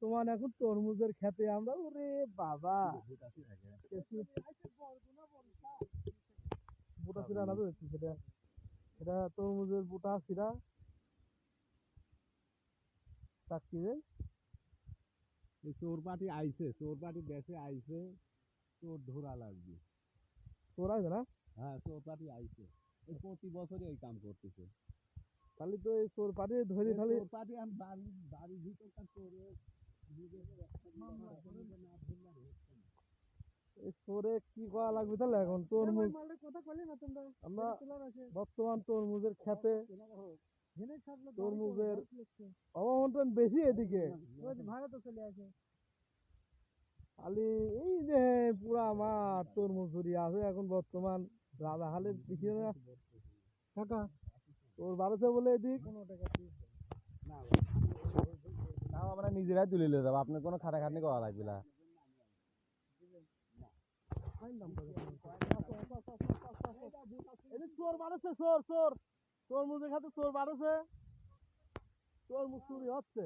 বর্তমান এখন তরমুজের খেতে আমরা, ওরে বাবা বুটা সিরা না তো দেখছি সেটা, এটা তরমুজের বুটা সিরা চাচ্ছি রে। চোর পাটি আইছে, চোর পাটি দেশে আইছে, চোর ধরা লাগবে। তোর আছে না? হ্যাঁ, চোর পাটি আইছে, এই প্রতি বছরই এই কাম করতেছে। খালি তো এই চোর পাটি ধরি খালি চোর পাটি আমি বাড়ির ভিতরকার চোরে এই চোরে কি করা লাগবে তাহলে এখন তরমুজ আমরা বর্তমান তরমুজের খেতে তরমুজের অবমন্ত্রণ বেশি এদিকে খালি এই যে পুরা মাঠ তরমুজ ধরিয়ে আছে এখন বর্তমান রাজা হালে দেখি না কাকা তোর বাড়িতে বলে এদিক তাও আমরা নিজেরাই তুলে নিয়ে যাবো, আপনার কোনো খাটাখাটনি করা লাগবে না। চোর বাড়ছে, চোর চোর তরমুজের খাতে চোর বাড়ছে, তরমুজ চুরি হচ্ছে।